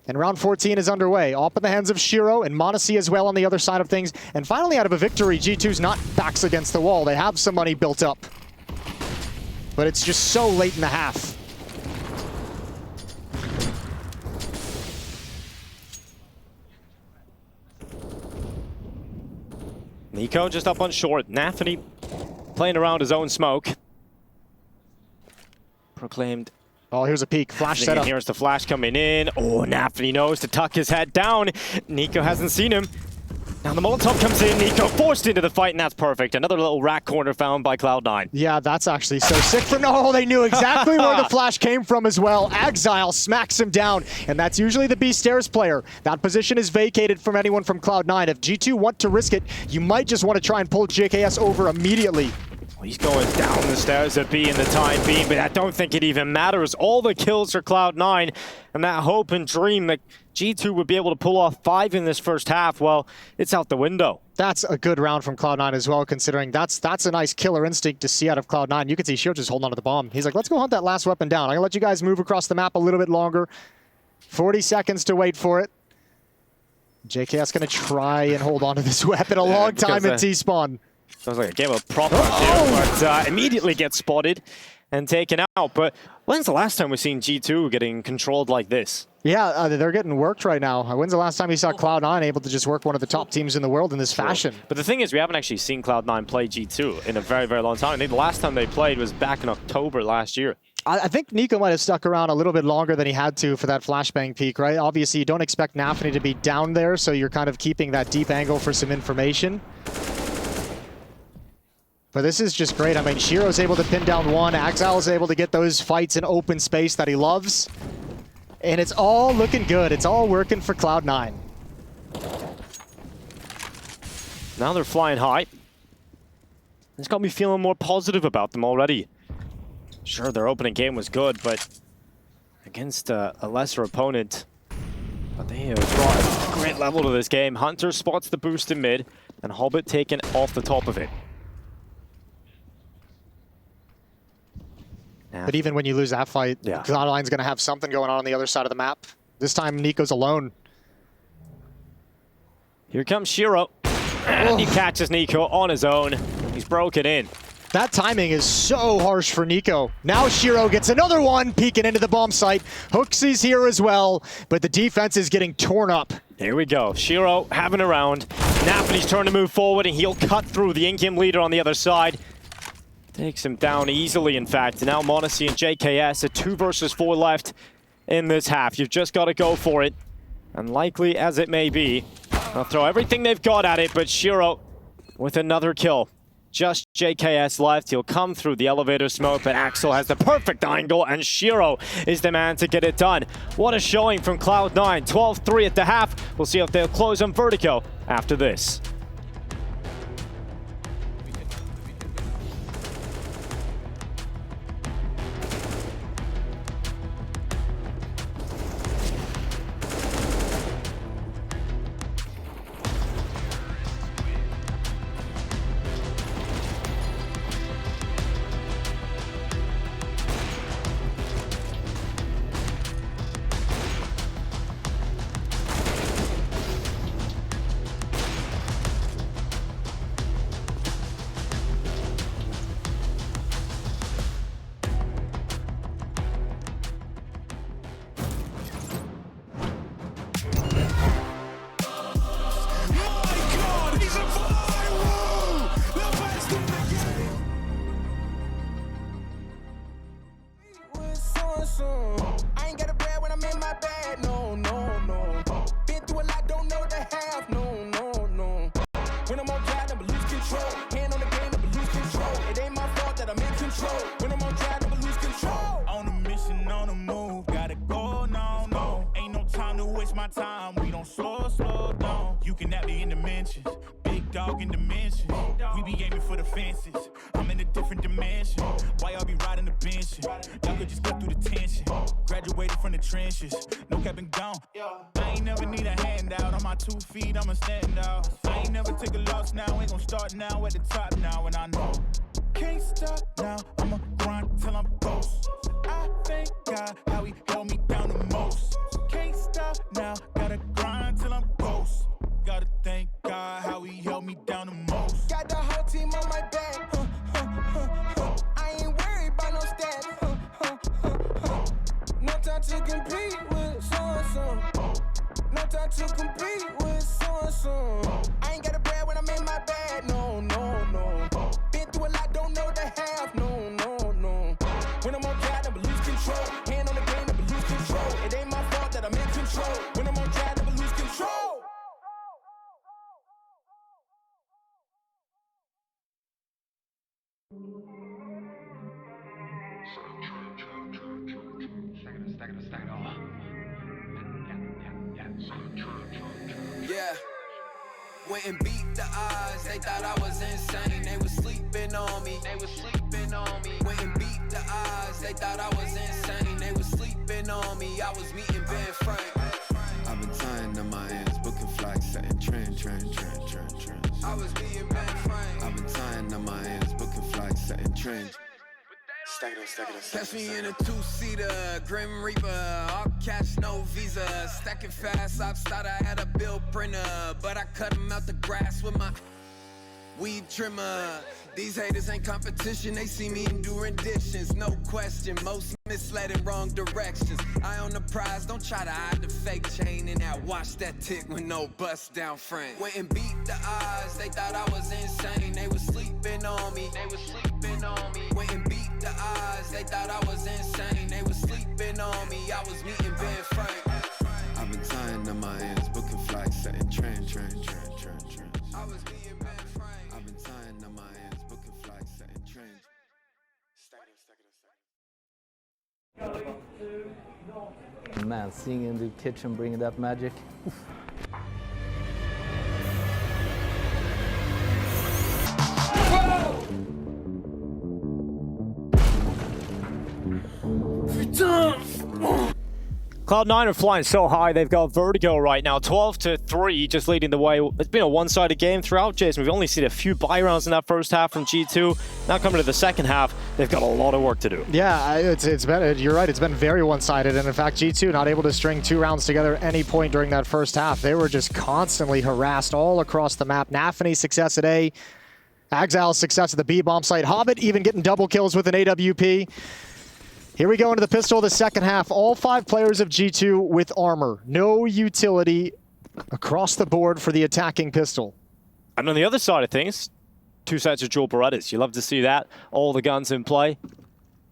And round 14 is underway. Up in the hands of Shiro and Monacy as well on the other side of things. And finally, out of a victory, G2's not backs against the wall. They have some money built up, but it's just so late in the half. Nico just up on short. Nafany playing around his own smoke. Proclaimed. Oh, here's a peek. Flash setup. Here's the flash coming in. Oh, Nafany knows to tuck his head down. Nico hasn't seen him. Now the Molotov comes in. Nico forced into the fight, and that's perfect. Another little rack corner found by Cloud9. Yeah, that's actually so sick for no. They knew exactly where the flash came from as well. Exile smacks him down, and that's usually the B stairs player. That position is vacated from anyone from Cloud9. If G2 want to risk it, you might just want to try and pull JKS over immediately. Well, he's going down the stairs at B in the time being, but I don't think it even matters. All the kills for Cloud9, and that hope and dream that G2 would be able to pull off 5 in this first half, well, it's out the window. That's a good round from Cloud9 as well, considering that's a nice killer instinct to see out of Cloud9. You can see Shiro just holding on to the bomb. He's like, let's go hunt that last weapon down. I'm gonna let you guys move across the map a little bit longer. 40 seconds to wait for it. JKS gonna try and hold on to this weapon a long time in T-spawn. Sounds like a game of prop right there, but immediately gets spotted and taken out. But when's the last time we've seen G2 getting controlled like this? Yeah, they're getting worked right now. When's the last time you saw Cloud9 able to just work one of the top teams in the world in this fashion? But the thing is, we haven't actually seen Cloud9 play G2 in a very, very long time. I think the last time they played was back in October last year. I think Nico might have stuck around a little bit longer than he had to for that flashbang peak, right? Obviously, you don't expect Nafany to be down there, so you're kind of keeping that deep angle for some information. But this is just great. I mean, Shiro's able to pin down one. Exile is able to get those fights in open space that he loves. And it's all looking good. It's all working for Cloud9. Now they're flying high. It's got me feeling more positive about them already. Sure, their opening game was good, but against a lesser opponent. But they have brought a great level to this game. Hunter spots the boost in mid, and Hobbit taken off the top of it. But even when you lose that fight, Cloud9's going to have something going on the other side of the map. This time, Nico's alone. Here comes Shiro. And he catches Nico on his own. He's broken in. That timing is so harsh for Nico. Now Shiro gets another one, peeking into the bomb site. Hooksy's here as well, but the defense is getting torn up. Here we go. Shiro having a round. Nafany's turn to move forward, and he'll cut through the in-game leader on the other side. Takes him down easily, in fact. Now Monacy and JKS, a 2 versus 4 left in this half. You've just got to go for it. Unlikely as it may be, they'll throw everything they've got at it, but Shiro with another kill. Just JKS left. He'll come through the elevator smoke, but Axel has the perfect angle, and Shiro is the man to get it done. What a showing from Cloud9. 12-3 at the half. We'll see if they'll close on Vertigo after this. I ain't got a bread when I'm in my bed, no, no, no. Been through a lot, don't know the half, no, no, no. When I'm on drive, never lose control. Hand on the game, never lose control. It ain't my fault that I'm in control. When I'm on drive, never lose control. On a mission, on the move, gotta go, no, no. Ain't no time to waste my time, we don't slow down. You can have me in dimensions, big dog in dimensions. We be aiming for the fences, I'm in a different dimension. Why y'all be riding the benches? Y'all could just cut through the tension. Graduated from the trenches, no cap and gone. I ain't never need a handout, on my 2 feet, I'ma stand out. I ain't never take a loss now, ain't gon' start now, at the top now, and I know. Can't stop now, I'ma grind till I'm ghost. I thank God how he held me down the most. Can't stop now, gotta grind till I'm ghost. Gotta thank God how he held me down the most. Got the whole team on my back. I ain't worried about no stats. No time to compete with so-and-so. No time to compete with so-and-so. I ain't got a bread when I'm in my bed, no, no, no. Been through a lot, don't know the half, no, no, no. When I'm on drive, never lose control. Hand on the game, never lose control. It ain't my fault that I'm in control. When I'm on drive, never lose control. Yeah. Went and beat the odds, they thought I was insane. They was sleeping on me. Went and beat the odds, they thought I was insane. They was sleeping on me. I was meeting Ben Frank. I've been tying up my hands, booking flights, setting trends. I was meeting Ben Frank. I've been tying up my hands, booking flights, setting trends. Catch me in a 2-seater, Grim Reaper, all cash, no visa. Stacking fast, I've started, I had a bill printer, but I cut them out the grass with my weed trimmer. These haters ain't competition, they see me in do renditions, no question. Most misled in wrong directions. Eye on the prize, don't try to hide the fake chain. And now watch that tick with no bust down frame. Went and beat the odds, they thought I was insane. They was sleeping on me. Went and beat the odds, they thought I was insane. They was sleeping on me. I was meeting Ben Frank. I've been tying up my hands, booking flights, setting trends. I was meeting Ben Frank. I've been tying up my hands, booking flights, setting trends. Man, seeing in the kitchen bringing that magic. Cloud9 are flying so high, they've got Vertigo right now, 12-3, just leading the way. It's been a one-sided game throughout, Jason. We've only seen a few buy rounds in that first half from G2. Now coming to the second half, they've got a lot of work to do. Yeah, it's been, you're right, it's been very one-sided, and in fact, G2 not able to string 2 rounds together at any point during that first half. They were just constantly harassed all across the map. Nafany success at A, Exile success at the B bomb site, Hobbit even getting double kills with an AWP. Here we go into the pistol, the second half. All 5 players of G2 with armor. No utility across the board for the attacking pistol. And on the other side of things, 2 sets of dual Berettas. You love to see that. All the guns in play.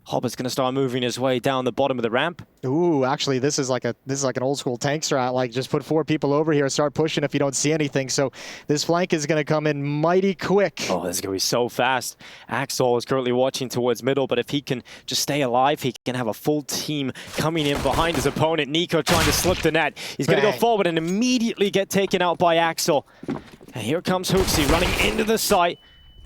Hobbit's going to start moving his way down the bottom of the ramp. Ooh, actually, this is like an old school tank strat. Like, just put 4 people over here, start pushing if you don't see anything. So this flank is going to come in mighty quick. Oh, this is going to be so fast. Axel is currently watching towards middle, but if he can just stay alive, he can have a full team coming in behind his opponent. Nico trying to slip the net. He's going to go forward and immediately get taken out by Axel. And here comes Hooksy running into the site.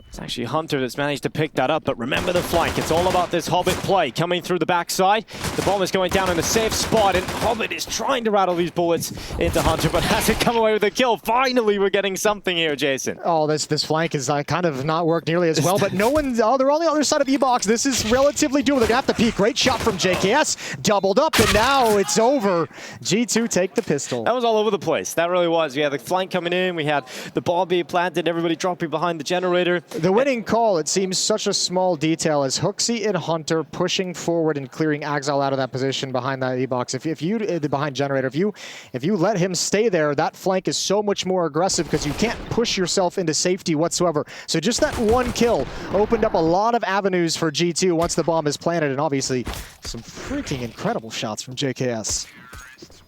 It's actually Hunter that's managed to pick that up, but remember the flank. It's all about this Hobbit play. Coming through the backside, the bomb is going down in a safe spot, and Hobbit is trying to rattle these bullets into Hunter, but hasn't come away with a kill. Finally, we're getting something here, Jason. Oh, this flank is kind of not worked nearly as well, but no one's, oh, they're on the other side of E-Box. This is relatively doable. They're gonna have to peek. Great shot from JKS, doubled up, and now it's over. G2 take the pistol. That was all over the place. That really was. We had the flank coming in, we had the ball being planted, everybody dropping behind the generator. The winning call, it seems such a small detail as Hooksy and Hunter pushing forward and clearing Axel out of that position behind that E-box. If you behind Generator, if you let him stay there, that flank is so much more aggressive because you can't push yourself into safety whatsoever. So just that one kill opened up a lot of avenues for G2 once the bomb is planted, and obviously some freaking incredible shots from JKS.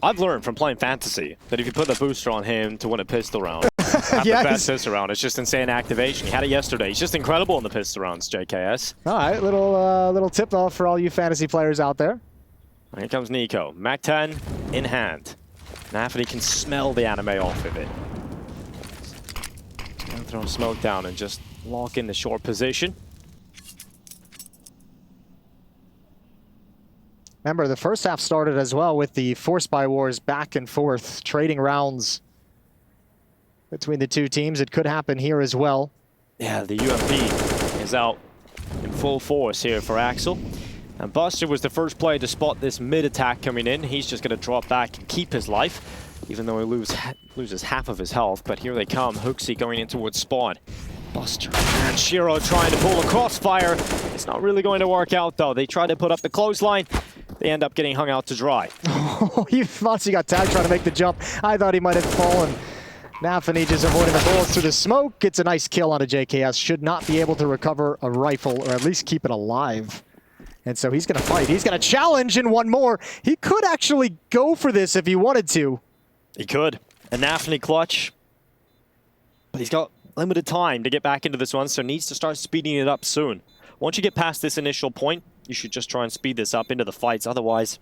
I've learned from playing Fantasy that if you put the booster on him to win a pistol round, have the best pistol round, it's just insane activation. He had it yesterday. He's just incredible in the pistol rounds, JKS. All right, little tip off for all you fantasy players out there. Here comes Nico. Mac 10 in hand. Nafany can smell the anime off of it. Gonna throw smoke down and just lock in the short position. Remember, the first half started as well with the force buy wars back and forth, trading rounds between the two teams. It could happen here as well. Yeah, the UMP is out in full force here for Axel. And Buster was the first player to spot this mid attack coming in. He's just going to drop back and keep his life, even though he loses half of his health. But here they come. Hooksy going in towards spawn. Buster and Shiro trying to pull a crossfire. It's not really going to work out, though. They try to put up the clothesline. They end up getting hung out to dry. Oh, Fonzie got tagged trying to make the jump. I thought he might have fallen. Nafany just avoiding the bullets through the smoke. Gets a nice kill on a JKS. Should not be able to recover a rifle, or at least keep it alive. And so he's going to fight. He's going to challenge in one more. He could actually go for this if he wanted to. He could. A Nafany clutch. But he's got limited time to get back into this one, so needs to start speeding it up soon. Once you get past this initial point, you should just try and speed this up into the fights. Otherwise,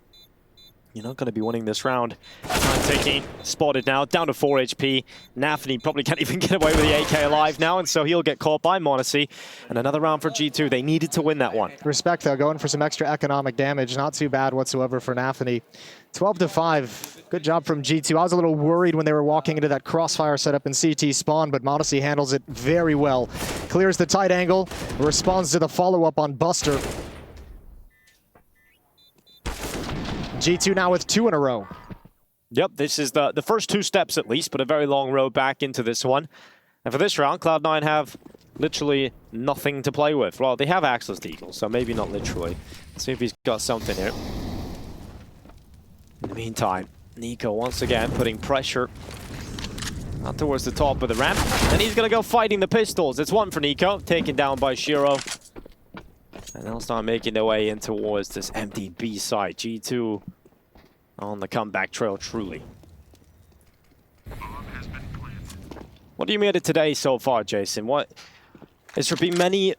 you're not going to be winning this round. Time ticking. Spotted now. Down to 4 HP. Nafany probably can't even get away with the AK alive now, and so he'll get caught by m0NESY. And another round for G2. They needed to win that one. Respect, though. Going for some extra economic damage. Not too bad whatsoever for Nafany. 12-5. Good job from G2. I was a little worried when they were walking into that crossfire setup in CT spawn, but m0NESY handles it very well. Clears the tight angle. Responds to the follow-up on Buster. G2 now with 2 in a row. Yep, this is the first 2 steps at least, but a very long road back into this one. And for this round, Cloud9 have literally nothing to play with. Well, they have access to Eagle, so maybe not literally. Let's see if he's got something here. In the meantime, Nico once again putting pressure out towards the top of the ramp. And he's going to go fighting the pistols. It's 1 for Nico, taken down by Shiro. And they'll start making their way in towards this empty B side. G2 on the comeback trail, truly. What do you made of today so far, Jason? Has there been many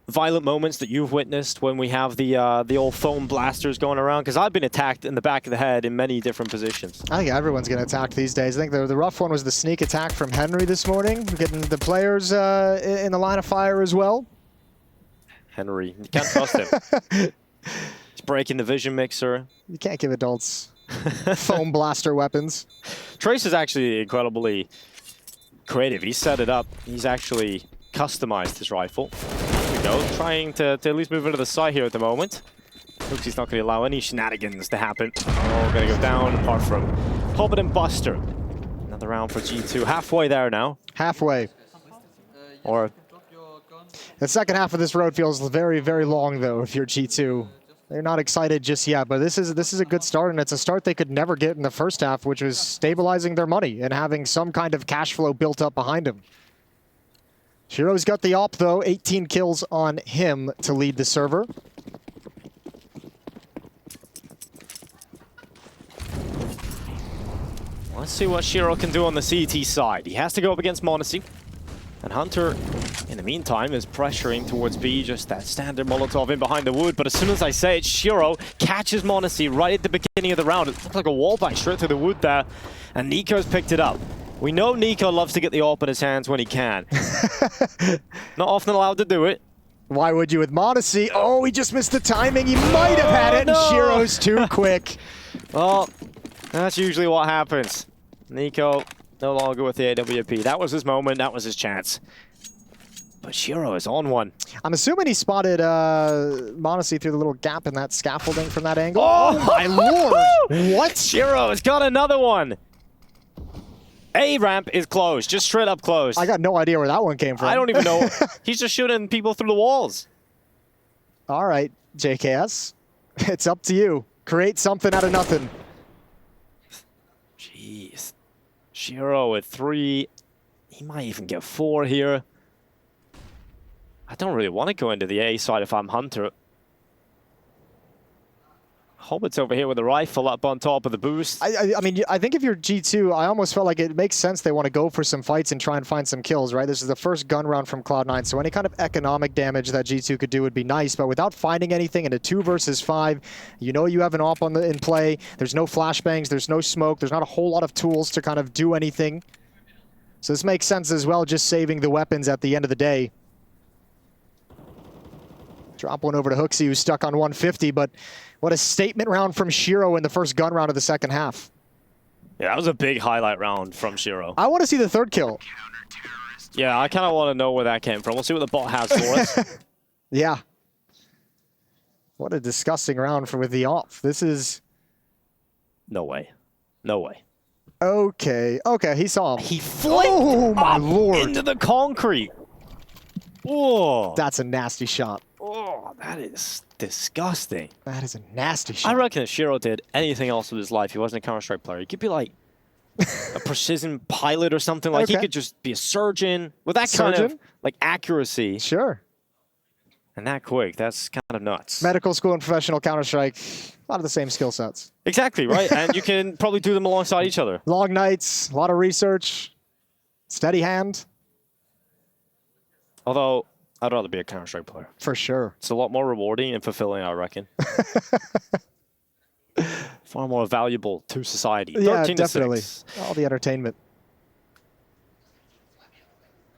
violent moments that you've witnessed when we have the old foam blasters going around? Because I've been attacked in the back of the head in many different positions. I think everyone's getting attacked these days. I think the rough one was the sneak attack from Henry this morning, getting the players in the line of fire as well. Henry, you can't trust him. He's breaking the vision mixer. You can't give adults foam blaster weapons. Trace is actually incredibly creative. He set it up. He's actually customized his rifle. There we go. Trying to at least move into the side here at the moment. Looks he's not going to allow any shenanigans to happen. Oh, going to go down apart from Hobbit and Buster. Another round for G2. Halfway there now. Halfway. Or... The second half of this road feels very, very long, though, if you're G2. They're not excited just yet, but this is a good start, and it's a start they could never get in the first half, which was stabilizing their money and having some kind of cash flow built up behind him. Shiro's got the op, though. 18 kills on him to lead the server. Let's see what Shiro can do on the CT side. He has to go up against m0NESY. And Hunter, in the meantime, is pressuring towards B, just that standard Molotov in behind the wood. But as soon as I say it, Shiro catches m0NESY right at the beginning of the round. It looked like a wall bang straight through the wood there. And Nico's picked it up. We know Nico loves to get the AWP in his hands when he can. Not often allowed to do it. Why would you with m0NESY? Oh, he just missed the timing. He might have had it, and Shiro's too quick. Well, that's usually what happens. Nico no longer with the AWP. That was his moment. That was his chance. But Shiro is on one. I'm assuming he spotted m0NESY through the little gap in that scaffolding from that angle. Oh, my lord! What? Shiro has got another one. A ramp is closed, just straight up closed. I got no idea where that one came from. I don't even know. He's just shooting people through the walls. All right, JKS. It's up to you. Create something out of nothing. Jeez. Shiro with 3. He might even get 4 here. I don't really want to go into the A side if I'm Hunter. Hobbit's over here with the rifle up on top of the boost. I mean, I think if you're G2, I almost felt like it makes sense they want to go for some fights and try and find some kills, right? This is the first gun round from Cloud9, so any kind of economic damage that G2 could do would be nice, but without finding anything in a 2 versus 5, you know you have an op in play, there's no flashbangs, there's no smoke, there's not a whole lot of tools to kind of do anything. So this makes sense as well, just saving the weapons at the end of the day. Drop one over to Hooksy, who's stuck on 150, but what a statement round from Shiro in the first gun round of the second half. Yeah, that was a big highlight round from Shiro. I want to see the third kill. Yeah, I kind of want to know where that came from. We'll see what the bot has for us. Yeah. What a disgusting round with the off. This is... No way. No way. Okay. Okay, he saw him. He flipped my lord. into the concrete. Oh, That's a nasty shot. oh, that is disgusting. That is a nasty shot. I reckon if Shiro did anything else with his life, he wasn't a Counter-Strike player. He could be like a precision pilot or something. Like he could just be a surgeon with that kind of like accuracy. Sure. And that quick. That's kind of nuts. Medical school and professional Counter-Strike, a lot of the same skill sets. Exactly, right? And you can probably do them alongside each other. Long nights, a lot of research, steady hand. Although, I'd rather be a Counter-Strike player. For sure. It's a lot more rewarding and fulfilling, I reckon. Far more valuable to society. Yeah, 13 definitely. to 6. All the entertainment.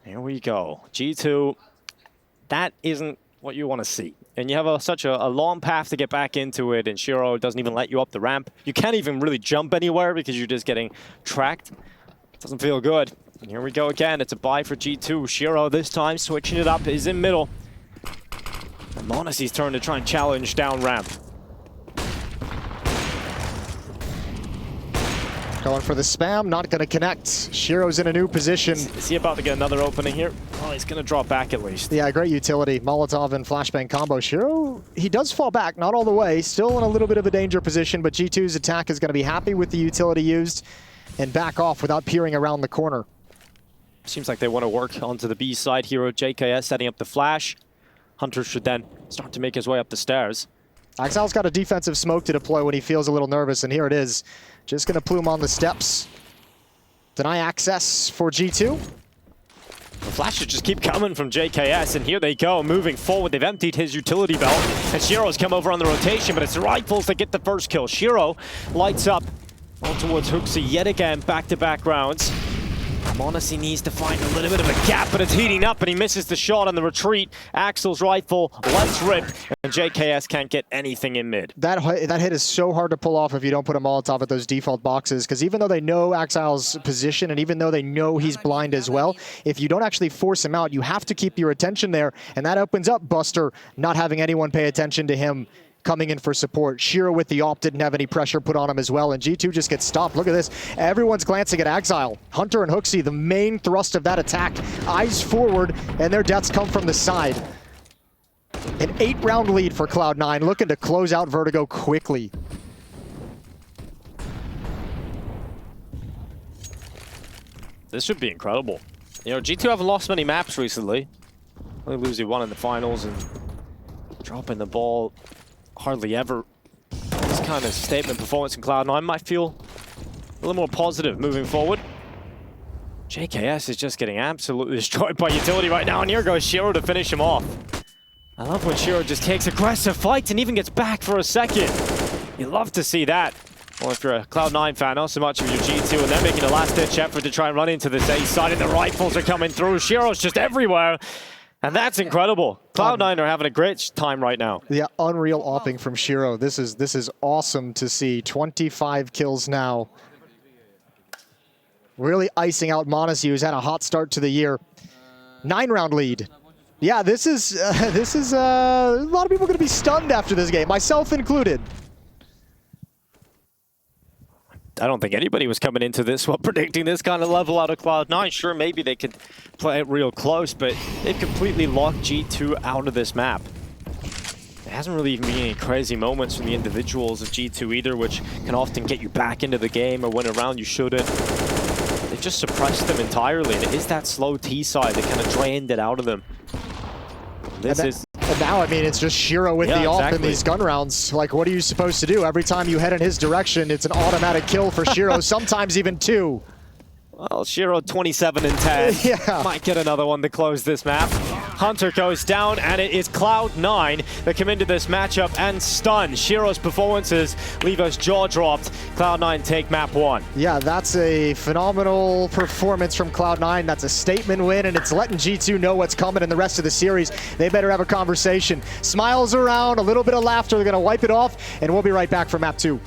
Here we go. G2. That isn't what you want to see. And you have such a long path to get back into it, and Shiro doesn't even let you up the ramp. You can't even really jump anywhere because you're just getting tracked. Doesn't feel good. And here we go again. It's a buy for G2. Shiro this time switching it up is in middle. And m0NESY's turn to try and challenge down ramp. Going for the spam, not going to connect. Shiro's in a new position. Is he about to get another opening here? Oh, he's going to drop back at least. Yeah, great utility. Molotov and flashbang combo. Shiro, he does fall back, not all the way. Still in a little bit of a danger position, but G2's attack is going to be happy with the utility used and back off without peering around the corner. Seems like they want to work onto the B side here. JKS setting up the flash. Hunter should then start to make his way up the stairs. Axile's got a defensive smoke to deploy when he feels a little nervous, and here it is. Just going to plume on the steps. Deny access for G2. The flashes just keep coming from JKS, and here they go, moving forward. They've emptied his utility belt, and Shiro's come over on the rotation, but it's the rifles that get the first kill. Shiro lights up on towards Hooksy yet again, back-to-back rounds. m0NESY needs to find a little bit of a gap, but it's heating up, and he misses the shot on the retreat. Axel's rifle lets rip, and JKS can't get anything in mid. That hit is so hard to pull off if you don't put a Molotov at those default boxes, because even though they know Axile's position, and even though they know he's blind as well, if you don't actually force him out, you have to keep your attention there, and that opens up Buster not having anyone pay attention to him coming in for support. Shiro with the op didn't have any pressure put on him as well, and G2 just gets stopped. Look at this. Everyone's glancing at Axile. Hunter and Hooksy, the main thrust of that attack. Eyes forward, and their deaths come from the side. An 8-round lead for Cloud9, looking to close out Vertigo quickly. This should be incredible. You know, G2 haven't lost many maps recently. Only losing one in the finals and dropping the ball hardly ever. This kind of statement performance in Cloud9 might feel a little more positive moving forward. JKS is just getting absolutely destroyed by utility right now, and here goes Shiro to finish him off. I love when Shiro just takes aggressive fights and even gets back for a second. You love to see that. Well, if you're a Cloud9 fan, not so much of your G2, and they're making a last-ditch effort to try and run into this A side, and the rifles are coming through. Shiro's just everywhere. And that's incredible. Cloud9 are having a great time right now. Yeah, unreal opping from Shiro. This is awesome to see. 25 kills now. Really icing out m0NESY, who's had a hot start to the year. 9-round lead. Yeah, this is a lot of people are going to be stunned after this game, myself included. I don't think anybody was coming into this one predicting this kind of level out of Cloud9. Sure, maybe they could play it real close, but they've completely locked G2 out of this map. There hasn't really even been any crazy moments from the individuals of G2 either, which can often get you back into the game or win a round you shouldn't. They've just suppressed them entirely, and it is that slow T side that kind of drained it out of them. And now, I mean, it's just Shiro with the ult in these gun rounds. Like, what are you supposed to do? Every time you head in his direction, it's an automatic kill for Shiro, sometimes even 2. Well, Shiro 27 and 10. Yeah. Might get another one to close this map. Hunter goes down, and it is Cloud9 that come into this matchup and stun. Shiro's performances leave us jaw-dropped. Cloud9 take map 1. Yeah, that's a phenomenal performance from Cloud9. That's a statement win, and it's letting G2 know what's coming in the rest of the series. They better have a conversation. Smiles around, a little bit of laughter. They're going to wipe it off, and we'll be right back for map 2.